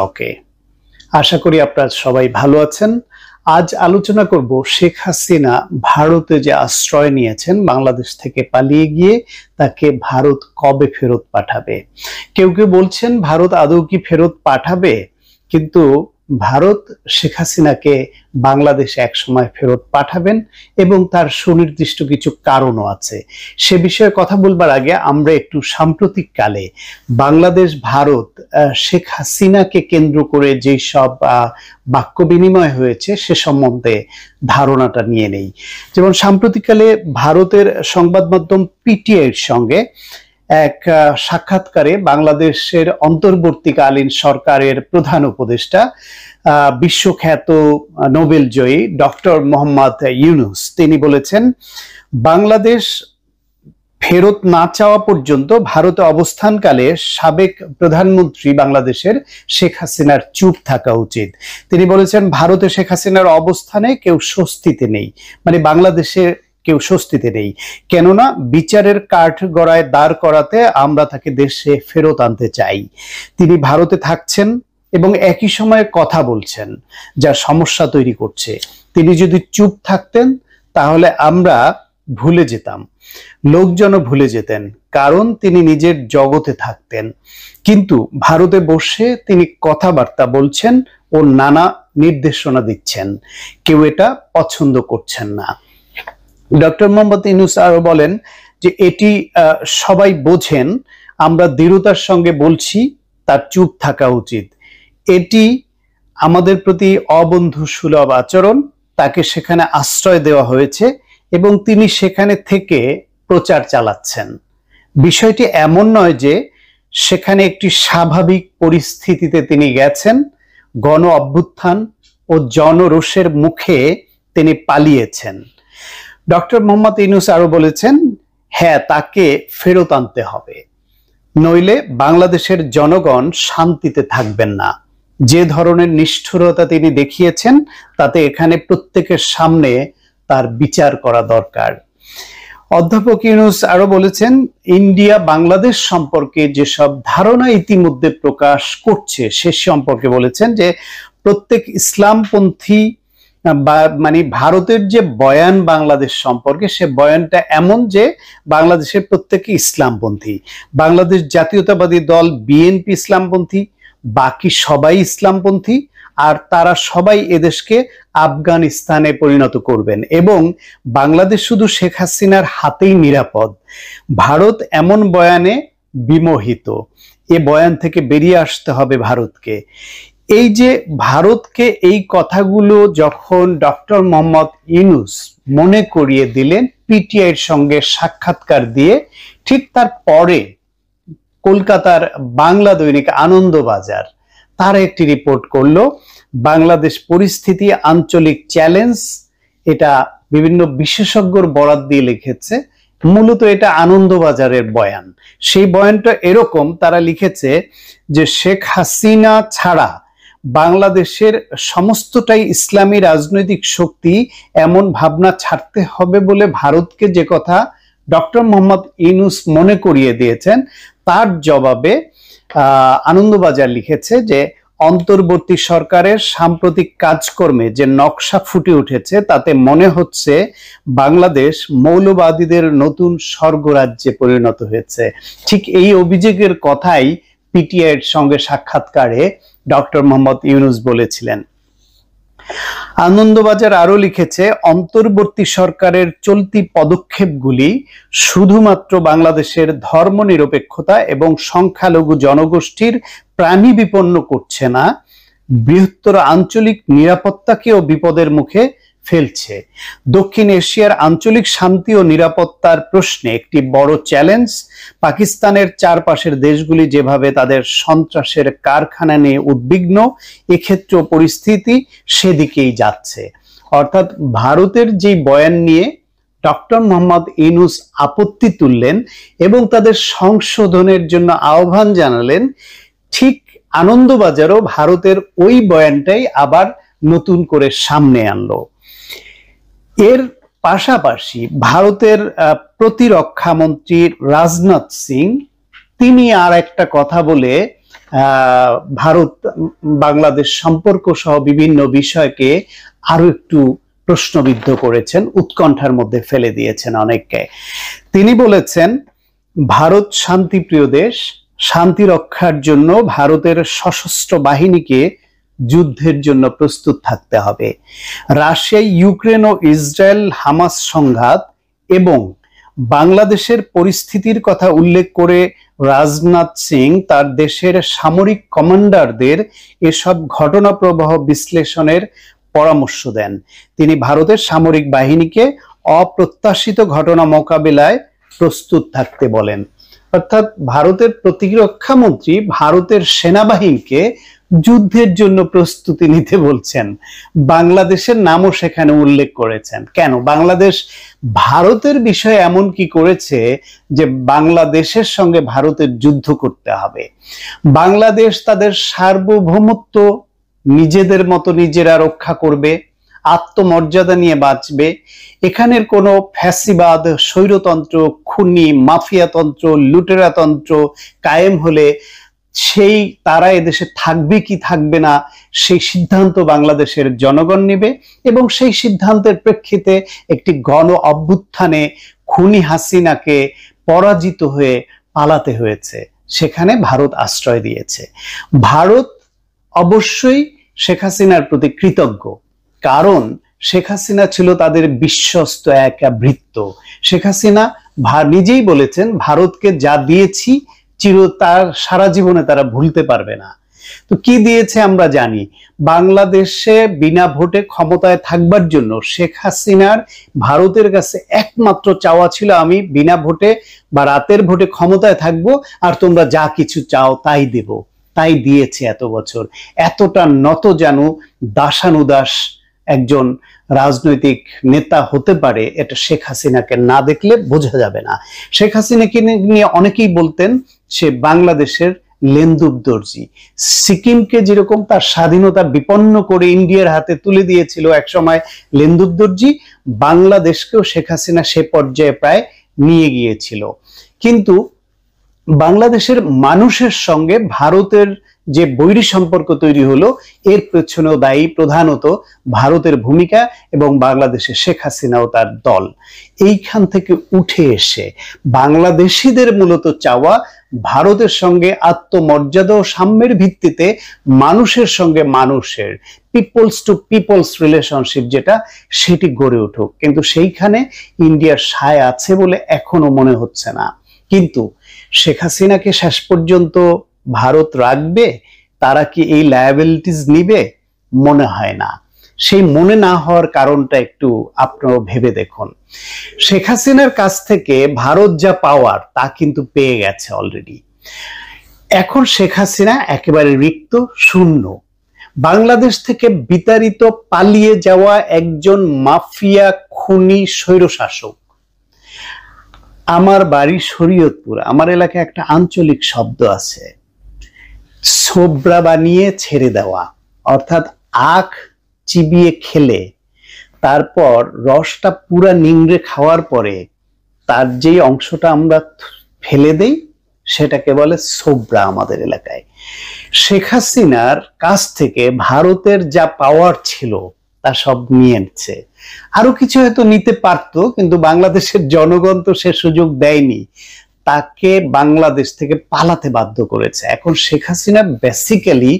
ওকে, আশা করি আপনারা সবাই ভালো আছেন। আজ আলোচনা করব শেখ হাসিনা ভারতে যে আশ্রয় নিয়েছেন, বাংলাদেশ থেকে পালিয়ে গিয়ে তাকে ভারত কবে ফেরত পাঠাবে। কেউ কেউ বলছেন ভারত আদৌ কি ফেরত পাঠাবে, কিন্তু ভারত শেখ হাসিনাকে বাংলাদেশে একসময় ফেরত পাঠাবেন এবং তার সুনির্দিষ্ট কিছু কারণও আছে। সে বিষয়ে কথা বলবার আগে আমরা একটু সাম্প্রতিক কালে বাংলাদেশ ভারত শেখ হাসিনাকে কেন্দ্র করে যে সব বাক্য বিনিময় হয়েছে সে সম্বন্ধে ধারণাটা নিয়ে নেই। যেমন সাম্প্রতিককালে ভারতের সংবাদ মাধ্যম পিটিআইয়ের সঙ্গে এক সাক্ষাৎকারে বাংলাদেশের অন্তর্বর্তীকালীন সরকারের প্রধান উপদেষ্টা বিশ্বখ্যাত নোবেল জয়ী ডক্টর মোহাম্মদ ইউনুস তিনি বলেছেন, বাংলাদেশ ফেরত না চাওয়া পর্যন্ত ভারতে অবস্থানকালে সাবেক প্রধানমন্ত্রী বাংলাদেশের শেখ হাসিনার চুপ থাকা উচিত। তিনি বলেছেন ভারতে শেখ হাসিনার অবস্থানে কেউ স্বস্তিতে নেই, মানে বাংলাদেশে কেউ স্বস্তিতে নেই, কেননা বিচারের কাঠগড়ায় দাঁড় করাতে আমরা তাকে দেশে ফেরত আনতে চাই। তিনি ভারতে থাকছেন এবং একই সময়ে কথা বলছেন, যা সমস্যা তৈরি করছে। তিনি যদি চুপ থাকতেন তাহলে আমরা ভুলে যেতাম, লোকজনও ভুলে যেতেন, কারণ তিনি নিজের জগতে থাকতেন। কিন্তু ভারতে বসে তিনি কথাবার্তা বলছেন ও নানা নির্দেশনা দিচ্ছেন, কেউ এটা পছন্দ করছেন না। ডক্টর মোহাম্মদ ইউনুস আরো বলেন যে এটি সবাই বোঝেন, আমরা দৃঢ়তার সঙ্গে বলছি তার চুপ থাকা উচিত। এটি আমাদের প্রতি অবন্ধু সুলভ আচরণ। তাকে সেখানে আশ্রয় দেওয়া হয়েছে এবং তিনি সেখানে থেকে প্রচার চালাচ্ছেন। বিষয়টি এমন নয় যে সেখানে একটি স্বাভাবিক পরিস্থিতিতে তিনি গেছেন, গণ অভ্যুত্থান ও জনরোষের মুখে তিনি পালিয়েছেন। ডক্টর মোহাম্মদ ইউনুস আরো বলেছেন, হ্যাঁ, তাকে ফেরত আনতে হবে, নইলে বাংলাদেশের জনগণ শান্তিতে থাকবেন না। যে ধরনের নিষ্ঠুরতা তিনি দেখিয়েছেন তাতে এখানে প্রত্যেকের সামনে তার বিচার করা দরকার। অধ্যাপক ইউনুস আরো বলেছেন, ইন্ডিয়া বাংলাদেশ সম্পর্কে যেসব ধারণা ইতিমধ্যে প্রকাশ করছে সে সম্পর্কে বলেছেন যে প্রত্যেক ইসলামপন্থী মানে ভারতের যে বয়ান বাংলাদেশ সম্পর্কে সে বয়ানটা এমন যে বাংলাদেশের প্রত্যেকে ইসলামপন্থী। বাংলাদেশ জাতীয়তাবাদী দল বিএনপি ইসলামপন্থী, বাকি সবাই ইসলামপন্থী, আর তারা সবাই এদেশকে আফগানিস্তানে পরিণত করবেন এবং বাংলাদেশ শুধু শেখ হাসিনার হাতেই নিরাপদ। ভারত এমন বয়ানে বিমোহিত, এ বয়ান থেকে বেরিয়ে আসতে হবে ভারতকে। এই যে ভারতকে এই কথাগুলো যখন ডক্টর মোহাম্মদ ইউনুস মনে করিয়ে দিলেন পিটিআইয়ের সঙ্গে সাক্ষাৎকার দিয়ে, ঠিক তার পরে কলকাতার বাংলা দৈনিক আনন্দবাজার তার একটি রিপোর্ট করলো, বাংলাদেশ পরিস্থিতি আঞ্চলিক চ্যালেঞ্জ। এটা বিভিন্ন বিশেষজ্ঞর বরাত দিয়ে লিখেছে, মূলত এটা আনন্দবাজারের বয়ান। সেই বয়ানটা এরকম, তারা লিখেছে যে শেখ হাসিনা ছাড়া বাংলাদেশের সমস্তটাই ইসলামী রাজনৈতিক শক্তি, এমন ভাবনা ছাড়তে হবে বলে ভারতকে যে কথা ডক্টর মোহাম্মদ ইউনুস মনে করিয়ে দিয়েছেন, তার জবাবে আনন্দবাজার লিখেছে যে অন্তর্বর্তী সরকারের সাম্প্রতিক কাজকর্মে যে নকশা ফুটে উঠেছে তাতে মনে হচ্ছে বাংলাদেশ মৌলবাদীদের নতুন স্বর্গরাজ্যে পরিণত হয়েছে। ঠিক এই অভিযোগের কথাই পিটিআইয়ের সঙ্গে সাক্ষাৎকারে ডক্টর মোহাম্মদ ইউনুস বলেছিলেন। আনন্দবাজার আরো লিখেছে, অন্তর্বর্তী সরকারের চলতি পদক্ষেপগুলি শুধুমাত্র বাংলাদেশের ধর্মনিরপেক্ষতা এবং সংখ্যালঘু জনগোষ্ঠীর প্রাণী বিপন্ন করছে না, বৃহত্তর আঞ্চলিক নিরাপত্তাকেও বিপদের মুখে ফেলছে। দক্ষিণ এশিয়ার আঞ্চলিক শান্তি ও নিরাপত্তার প্রশ্নে একটি বড় চ্যালেঞ্জ। পাকিস্তানের চারপাশের দেশগুলি যেভাবে তাদের সন্ত্রাসের কারখানা নিয়ে উদ্বিগ্ন, এক্ষেত্রে পরিস্থিতি সেদিকেই যাচ্ছে। অর্থাৎ ভারতের যে বয়ান নিয়ে ডক্টর মোহাম্মদ ইউনুস আপত্তি তুললেন এবং তাদের সংশোধনের জন্য আহ্বান জানালেন, ঠিক আনন্দবাজারও ভারতের ওই বয়ানটাই আবার নতুন করে সামনে আনলো। এর পাশাপাশি ভারতের প্রতিরক্ষা মন্ত্রী রাজনাথ সিং তিনি আর একটা কথা বলে ভারত বাংলাদেশ সম্পর্ক সহ বিভিন্ন বিষয়কে আরো একটু প্রশ্নবিদ্ধ করেছেন, উৎকণ্ঠার মধ্যে ফেলে দিয়েছেন অনেককে। তিনি বলেছেন, ভারত শান্তিপ্রিয় দেশ, শান্তি রক্ষার জন্য ভারতের সশস্ত্র বাহিনীকে যুদ্ধের জন্য প্রস্তুত থাকতে হবে। রাশিয়া, ইউক্রেন ও ইসরায়েল হামাস সংঘাত এবং বাংলাদেশের পরিস্থিতির কথা উল্লেখ করে রাজনাথ সিং তার দেশের সামরিক কমান্ডারদের এসব ঘটনা প্রবাহ বিশ্লেষণের পরামর্শ দেন। তিনি ভারতের সামরিক বাহিনীকে অপ্রত্যাশিত ঘটনা মোকাবিলায় প্রস্তুত থাকতে বলেন। অর্থাৎ ভারতের প্রতিরক্ষা মন্ত্রী ভারতের সেনাবাহিনীকে যুদ্ধের জন্য প্রস্তুতি নিতে বলছেন। বাংলাদেশের নামও সেখানে উল্লেখ করেছেন। কেন? বাংলাদেশ ভারতের বিষয়ে এমন কি করেছে যে বাংলাদেশের সঙ্গে ভারতের যুদ্ধ করতে হবে? বাংলাদেশ তাদের সার্বভৌমত্ব নিজেদের মতো নিজেরা রক্ষা করবে, আত্মমর্যাদা নিয়ে বাঁচবে। এখানের কোনো ফ্যাসিবাদ, স্বৈরতন্ত্র, খুনি, মাফিয়াতন্ত্র, লুটেরাতন্ত্র কায়েম হলে সেই তারা এদেশে থাকবে কি থাকবে না সেই সিদ্ধান্ত বাংলাদেশের জনগণ নেবে, এবং সেই সিদ্ধান্তের প্রেক্ষিতে একটি গণ অভ্যুত্থানে খুনি হাসিনাকে পরাজিত হয়ে পালাতে হয়েছে, সেখানে ভারত আশ্রয় দিয়েছে। ভারত অবশ্যই শেখ হাসিনার প্রতি কৃতজ্ঞ, কারণ শেখ হাসিনা ছিল তাদের বিশ্বস্ত এক ভৃত্য। শেখ হাসিনা নিজেই বলেছেন, ভারতকে যা দিয়েছি তার সারা জীবনে তারা ভুলতে পারবে না। তো কি দিয়েছে আমরা জানি। বাংলাদেশে বিনা ভোটে ক্ষমতায় থাকবার জন্য শেখ হাসিনার ভারতের কাছে একমাত্র চাওয়া ছিল, আমি বিনা ভোটে বা রাতের ভোটে ক্ষমতায় থাকবো, আর তোমরা যা কিছু চাও তাই দেব। তাই দিয়েছে এত বছর। এতটা নত জানু দাসানুদাস একজন রাজনৈতিক নেতা হতে পারে, এটা শেখ হাসিনাকে না দেখলে বোঝা যাবে না। শেখ হাসিনাকে নিয়ে অনেকেই বলতেন সে বাংলাদেশের লেন্দুব দর্জি। সিকিমকে যেরকম তার স্বাধীনতা বিপন্ন করে ইন্ডিয়ার হাতে তুলে দিয়েছিল একসময় লেন্দুব দর্জি, বাংলাদেশকেও শেখ হাসিনা সে পর্যায়ে প্রায় নিয়ে গিয়েছিল। কিন্তু বাংলাদেশের মানুষের সঙ্গে ভারতের যে বৈরী সম্পর্ক তৈরি হলো, এর পেছনেও দায়ী প্রধানত ভারতের ভূমিকা এবং বাংলাদেশের শেখ হাসিনা ও তার দল। এইখান থেকে উঠে এসে বাংলাদেশিদের মূলত চাওয়া ভারতের সঙ্গে আত্মমর্যাদা ও সাম্যের ভিত্তিতে মানুষের সঙ্গে মানুষের পিপলস টু পিপলস রিলেশনশিপ যেটা, সেটি গড়ে উঠুক। কিন্তু সেইখানে ইন্ডিয়ার সায় আছে বলে এখনো মনে হচ্ছে না। কিন্তু শেখ হাসিনাকে শেষ পর্যন্ত ভারত রাখবে? তারা কি এই লায়াবিলিটিস নিবে? মনে হয় না। সেই মনে না হওয়ার কারণটা একটু আপনারা ভেবে দেখুন। শেখ হাসিনার কাছ থেকে ভারত যা পাওয়ার তা কিন্তু পেয়ে গেছে অলরেডি। এখন শেখ হাসিনা একেবারে রিক্ত, শূন্য। বাংলাদেশ থেকে বিতাড়িত পালিয়ে যাওয়া একজন মাফিয়া খুনি স্বৈরশাসক। আমার বাড়ি শরীয়তপুর, আমার এলাকায় একটা আঞ্চলিক শব্দ আছে, ছোবরা বানিয়ে ছেড়ে দেওয়া। অর্থাৎ আখ চিবিয়ে খেলে তারপর রসটা পুরা নিংড়ে খাওয়ার পরে তার যেই অংশটা আমরা ফেলে দেই সেটাকে বলে ছোবরা আমাদের এলাকায়। শেখ হাসিনার কাছ থেকে ভারতের যা পাওয়ার ছিল তা সব নিয়ে নিচ্ছে। আরো কিছু হয়তো নিতে পারতো, কিন্তু বাংলাদেশের জনগণ তো সে সুযোগ দেয়নি, তাকে বাংলাদেশ থেকে পালাতে বাধ্য করেছে। এখন শেখ হাসিনা বেসিক্যালি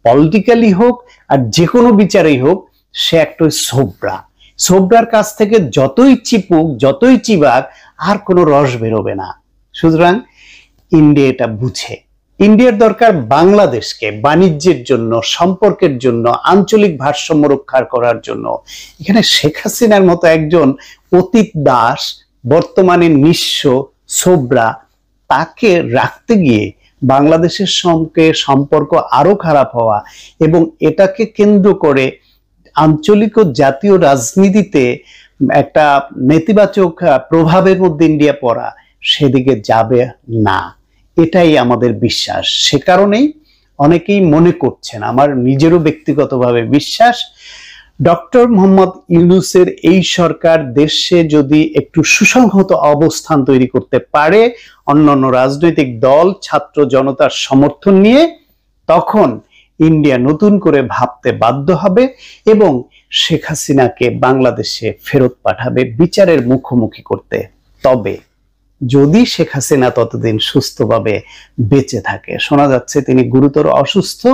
পলিটিক্যালি হোক আর যে কোনো বিচারেই হোক, সে একটা ছোবরা। ছোবরার কাছ থেকে যতই চিপুক, যতই চিবাক, আর কোনো রস বেরোবে না। সুতরাং ইন্ডিয়া এটা বুঝে। ইন্ডিয়ার দরকার বাংলাদেশকে বাণিজ্যের জন্য, সম্পর্কের জন্য, আঞ্চলিক ভারসাম্য রক্ষা করার জন্য। এখানে শেখ হাসিনার মতো একজন অতীত দাস, বর্তমানে নিঃস্ব ছোবরা, তাকে রাখতে গিয়ে বাংলাদেশের সঙ্গে সম্পর্ক আরো খারাপ হওয়া এবং এটাকে কেন্দ্র করে আঞ্চলিক ও জাতীয় রাজনীতিতে একটা নেতিবাচক প্রভাবের মধ্যে ইন্ডিয়া পড়া, সেদিকে যাবে না, এটাই আমাদের বিশ্বাস। সে কারণেই অনেকেই মনে করছেন, আমার নিজেরও ব্যক্তিগতভাবে বিশ্বাস, ডক্টর মোহাম্মদ ইউনূসের এই সরকার দেশে যদি একটু সুসংহত অবস্থান তৈরি করতে পারে, অন্যান্য রাজনৈতিক দল, ছাত্র জনতার সমর্থন নিয়ে, তখন ইন্ডিয়া নতুন করে ভাবতে বাধ্য হবে এবং শেখ হাসিনাকে বাংলাদেশে ফেরত পাঠাবে বিচারের মুখোমুখি করতে। তবে যদি শেখ হাসিনা ততদিন সুস্থভাবে বেঁচে থাকে, শোনা যাচ্ছে তিনি গুরুতর অসুস্থ,